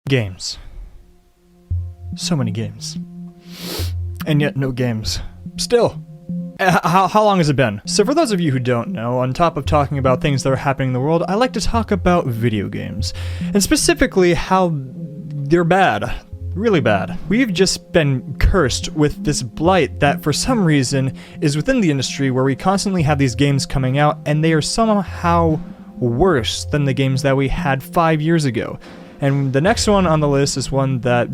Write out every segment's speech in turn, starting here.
Games. So many games. And yet no games. Still. How long has it been? So for those of you who don't know, on top of talking about things that are happening in the world, I like to talk about video games. And specifically how they're bad. Really bad. We've just been cursed with this blight that for some reason is within the industry where we constantly have these games coming out and they are somehow worse than the games that we had 5 years ago. And the next one on the list is one that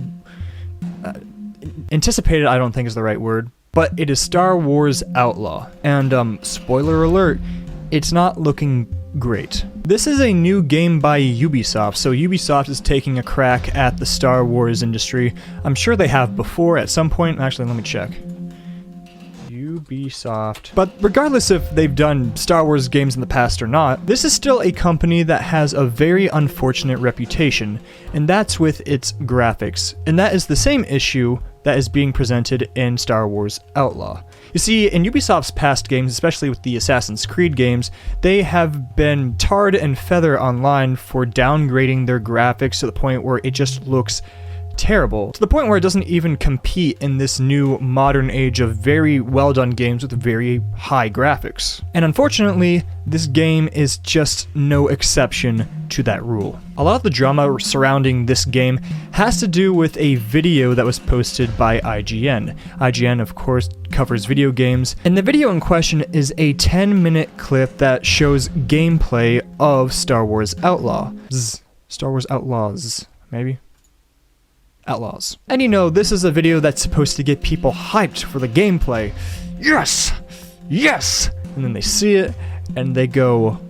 anticipated I don't think is the right word, but it is Star Wars Outlaw. And spoiler alert, it's not looking great. This is a new game by Ubisoft, so Ubisoft is taking a crack at the Star Wars industry. I'm sure they have before at some point. Actually, let me check. Ubisoft. But regardless if they've done Star Wars games in the past or not, this is still a company that has a very unfortunate reputation, and that's with its graphics. And that is the same issue that is being presented in Star Wars Outlaw. You see, in Ubisoft's past games, especially with the Assassin's Creed games, they have been tarred and feathered online for downgrading their graphics to the point where it just looks terrible, to the point where it doesn't even compete in this new modern age of very well done games with very high graphics. And unfortunately, this game is just no exception to that rule. A lot of the drama surrounding this game has to do with a video that was posted by IGN. IGN, of course, covers video games, and the video in question is a 10-minute clip that shows gameplay of Star Wars Outlaws. Star Wars Outlaws, maybe? Outlaws. And you know, this is a video that's supposed to get people hyped for the gameplay. Yes! Yes! And then they see it, and they go,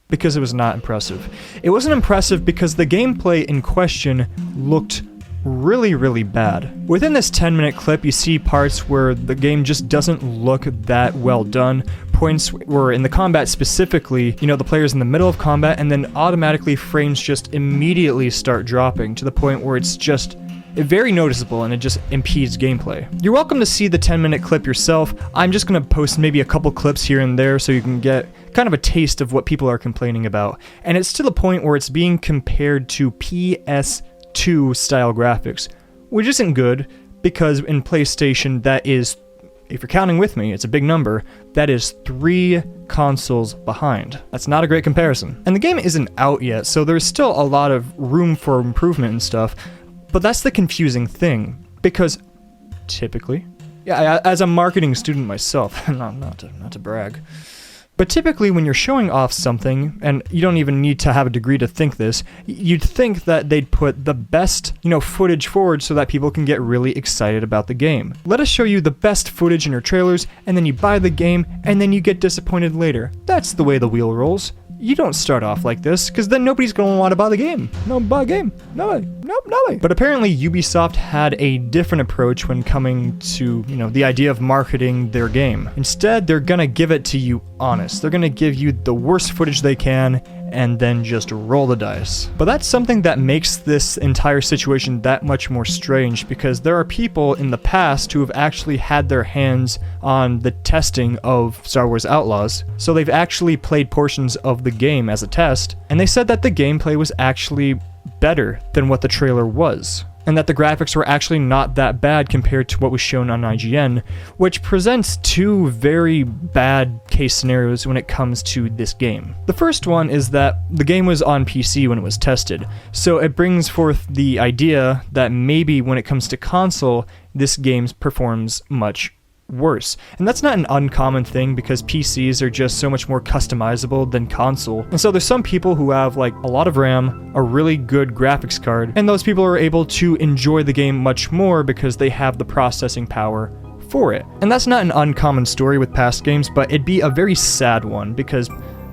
because it was not impressive. It wasn't impressive because the gameplay in question looked really, really bad. Within this 10-minute clip, you see parts where the game just doesn't look that well done. Points where in the combat specifically, you know, the player's in the middle of combat and then automatically frames just immediately start dropping to the point where it's just very noticeable and it just impedes gameplay. You're welcome to see the 10-minute clip yourself. I'm just gonna post maybe a couple clips here and there so you can get kind of a taste of what people are complaining about. And it's to the point where it's being compared to PS2 style graphics, which isn't good because in PlayStation that is, if you're counting with me, it's a big number, that is 3 consoles behind. That's not a great comparison. And the game isn't out yet, so there's still a lot of room for improvement and stuff, but that's the confusing thing, because typically, yeah, as a marketing student myself, not to brag, but typically when you're showing off something, and you don't even need to have a degree to think this, you'd think that they'd put the best, footage forward so that people can get really excited about the game. Let us show you the best footage in your trailers, and then you buy the game, and then you get disappointed later. That's the way the wheel rolls. You don't start off like this, because then nobody's going to want to buy the game. No, buy a game. Nobody. Nope, nobody. But apparently Ubisoft had a different approach when coming to, the idea of marketing their game. Instead, they're going to give it to you honest. They're going to give you the worst footage they can, and then just roll the dice. But that's something that makes this entire situation that much more strange, because there are people in the past who have actually had their hands on the testing of Star Wars Outlaws, so they've actually played portions of the game as a test, and they said that the gameplay was actually better than what the trailer was, and that the graphics were actually not that bad compared to what was shown on IGN, which presents 2 very bad case scenarios when it comes to this game. The first one is that the game was on PC when it was tested, so it brings forth the idea that maybe when it comes to console, this game performs much worse. And that's not an uncommon thing because PCs are just so much more customizable than console. And so there's some people who have a lot of RAM, a really good graphics card, and those people are able to enjoy the game much more because they have the processing power for it. And that's not an uncommon story with past games, but it'd be a very sad one because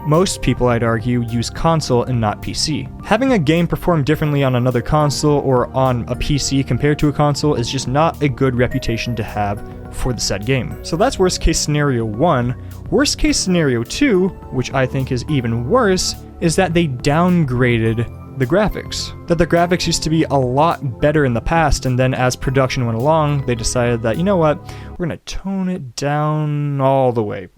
most people, I'd argue, use console and not PC. Having a game perform differently on another console or on a PC compared to a console is just not a good reputation to have for the said game. So that's worst case scenario 1. Worst case scenario 2, which I think is even worse, is that they downgraded the graphics. That the graphics used to be a lot better in the past, and then as production went along, they decided that, you know what, we're gonna tone it down all the way.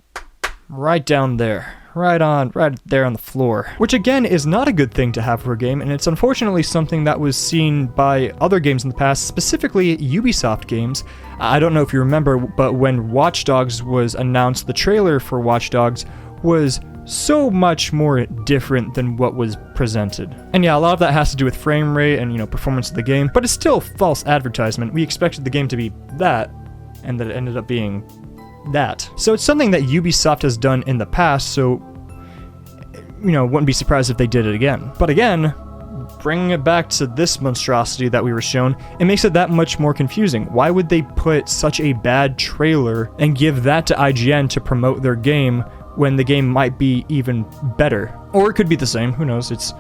Right down there. right there on the floor. Which again is not a good thing to have for a game, and it's unfortunately something that was seen by other games in the past, specifically Ubisoft games. I don't know if you remember, but when Watch Dogs was announced, the trailer for Watch Dogs was so much more different than what was presented. And yeah, a lot of that has to do with frame rate and, performance of the game, but it's still false advertisement. We expected the game to be that, and that it ended up being that. So it's something that Ubisoft has done in the past, so, wouldn't be surprised if they did it again. But again, bringing it back to this monstrosity that we were shown, it makes it that much more confusing. Why would they put such a bad trailer and give that to IGN to promote their game when the game might be even better? Or it could be the same, who knows, it's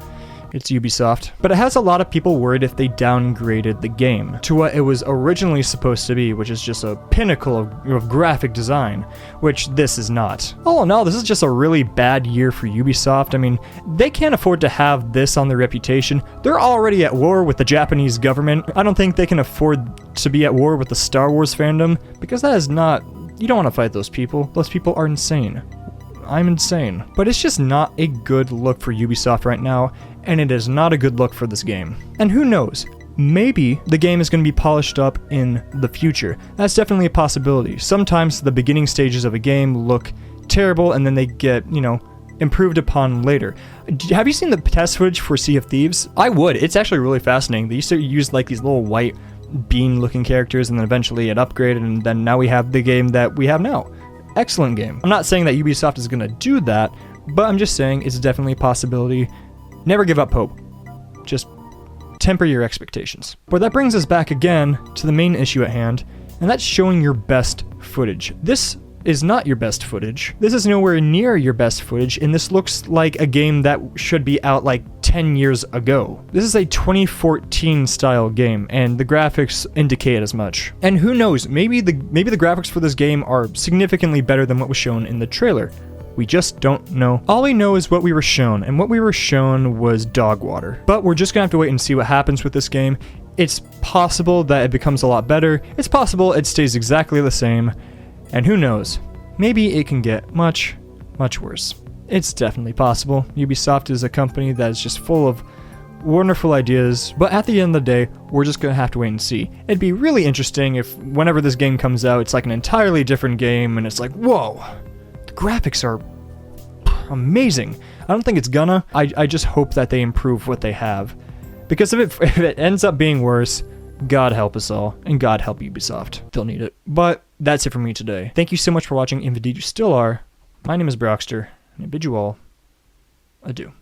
Ubisoft. But it has a lot of people worried if they downgraded the game to what it was originally supposed to be, which is just a pinnacle of graphic design, which this is not. All in all, this is just a really bad year for Ubisoft. I mean, they can't afford to have this on their reputation. They're already at war with the Japanese government. I don't think they can afford to be at war with the Star Wars fandom, because that is not... You don't want to fight those people. Those people are insane. I'm insane. But it's just not a good look for Ubisoft right now, and it is not a good look for this game. And who knows, maybe the game is going to be polished up in the future. That's definitely a possibility. Sometimes the beginning stages of a game look terrible, and then they get, improved upon later. Have you seen the test footage for Sea of Thieves? I would. It's actually really fascinating. They used to use like these little white bean-looking characters, and then eventually it upgraded, and then now we have the game that we have now. Excellent game. I'm not saying that Ubisoft is going to do that, but I'm just saying it's definitely a possibility. Never give up hope. Just temper your expectations. But that brings us back again to the main issue at hand, and that's showing your best footage. This is not your best footage. This is nowhere near your best footage, and this looks like a game that should be out like 10 years ago. This is a 2014 style game, and the graphics indicate as much. And who knows, maybe the graphics for this game are significantly better than what was shown in the trailer. We just don't know. All we know is what we were shown, and what we were shown was dog water. But we're just gonna have to wait and see what happens with this game. It's possible that it becomes a lot better. It's possible it stays exactly the same. And who knows, maybe it can get much, much worse. It's definitely possible. Ubisoft is a company that is just full of wonderful ideas, but at the end of the day, we're just gonna have to wait and see. It'd be really interesting if whenever this game comes out, it's like an entirely different game, and it's like, whoa, the graphics are amazing. I don't think it's gonna. I just hope that they improve what they have. Because if it ends up being worse, God help us all, and God help Ubisoft. They'll need it. But that's it for me today. Thank you so much for watching, if indeed you still are. My name is Brockster, and I bid you all adieu.